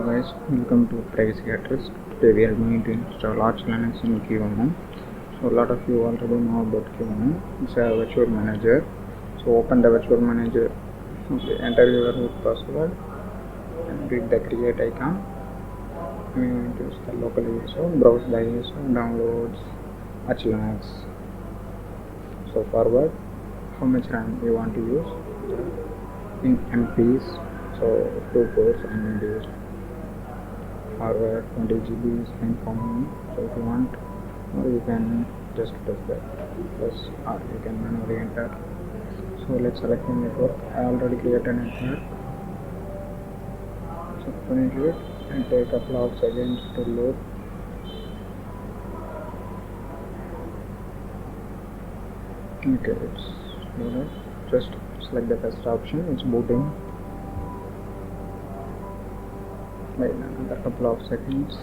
Guys, welcome to Privacy at Risk. Today we are going to install Arch Linux in QEMU. So a lot of you already know about QEMU. It's a virtual manager. So open the virtual manager. Okay, enter your root password and click the create icon. We are going to use the local ISO, browse the ISO, downloads Arch Linux. So forward, how much RAM you want to use in MPs. So 2 cores I'm going to use. Forward 20 GB is fine for me. So if you want, or you can just press that plus, or you can manually enter. So let's select the network. I already created a network. So finish it and take a couple of seconds to load. Okay, it's loaded. Just select the first option. It's booting. Wait another couple of seconds.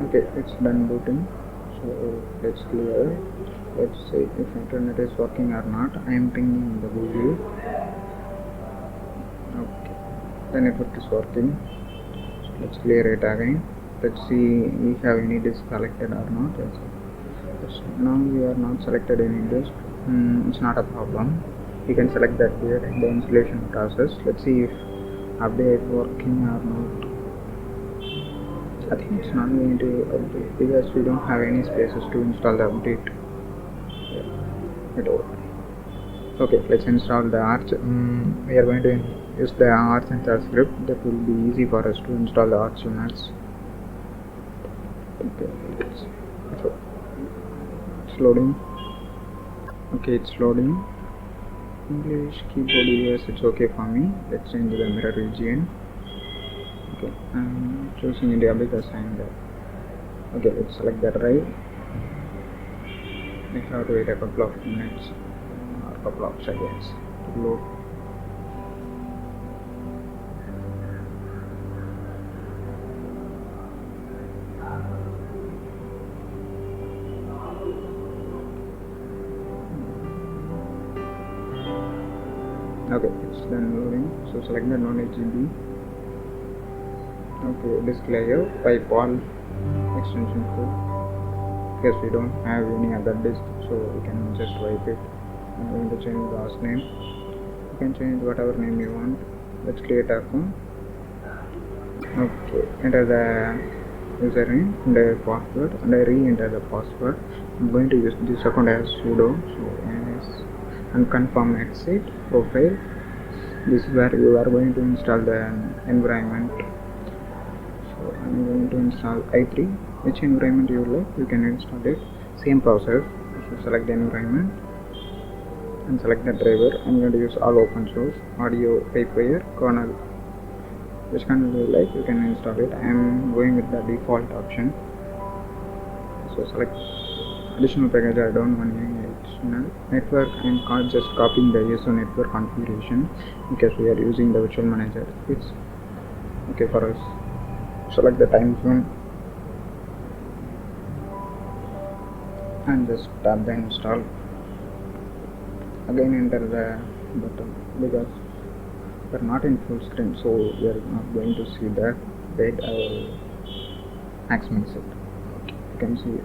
Okay, it's done booting. So let's clear. Let's see if internet is working or not. I am pinging the Google. Okay, the network is working. So let's clear it again. Let's see we have any disk selected or not. Yes, now we are not selected any disk. It's not a problem. You can select that during the installation process. Let's see if update working or not. I think it's not going to update because we don't have any spaces to install the update. Okay, let's install the Arch. We are going to use the Arch install script. That will be easy for us to install the Arch Linux. Okay, it's loading. Okay, it's loading. English keyboard yes, it's okay for me. Let's change the mirror region. Okay, I'm choosing India because I'm there. Okay, let's select that right. We have to wait a couple of minutes or a couple of seconds to load. Okay, it's done loading. So select the non-HGB. Okay, disk layer by Paul extension code. Because we don't have any other disk, so we can just wipe it. I'm going to change the host name. You can change whatever name you want. Let's create a phone. Okay, enter the username and the password, and I re-enter the password. I'm going to use this account as sudo. So as and confirm exit profile. This is where you are going to install the environment. So I'm going to install i3. Which environment you like, you can install it. Same process. So select the environment and select the driver. I'm going to use all open source, audio, pipewire, kernel. Which kernel you like, you can install it. I am going with the default option. So select additional package. I don't want any additional network. I'm just copying the ISO network configuration because we are using the virtual manager. It's okay for us. Select the time zone and just tap the install. Again enter the button because we're not in full screen, so we are not going to see that. Wait, I will maximize it. Okay, you can see it.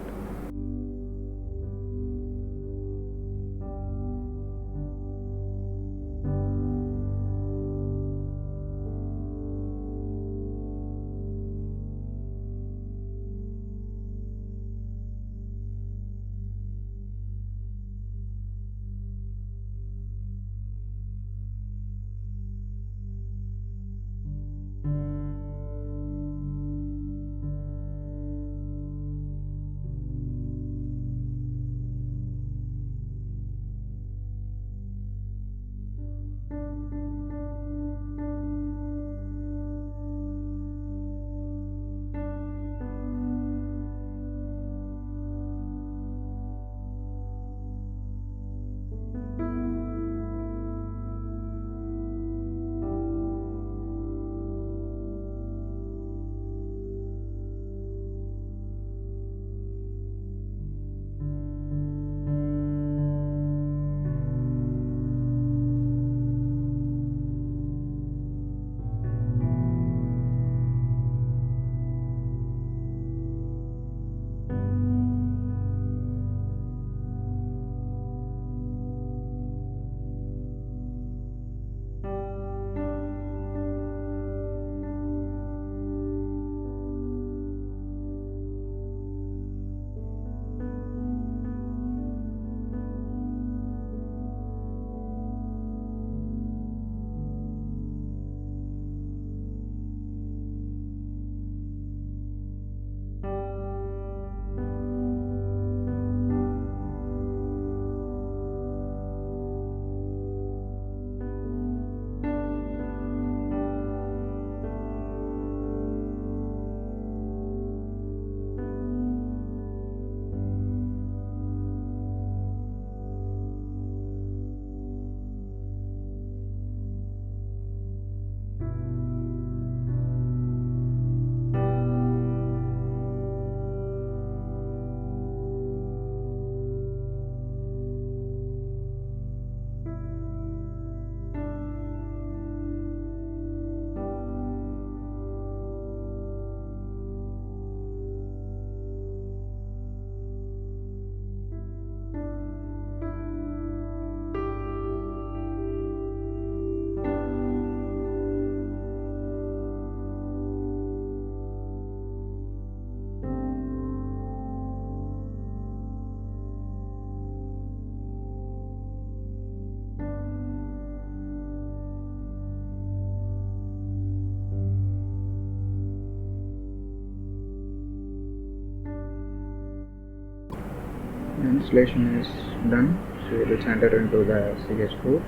Installation is done, so let's enter into the ch4.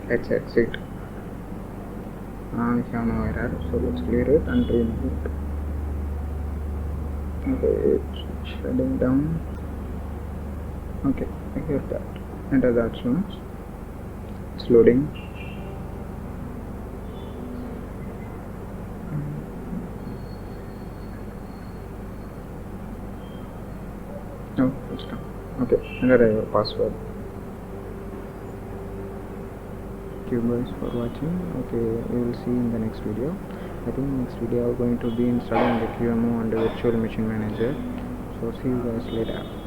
Let's exit. We have no error, so let's clear it and reboot. Okay, it's shutting down. Okay, I hear that. Enter the options. It's loading. No, it's done. Okay, enter your password. Thank you guys for watching. Okay, we will see in the next video. I think next video are going to be installing the QEMU and the Virtual Machine Manager. So see you guys later.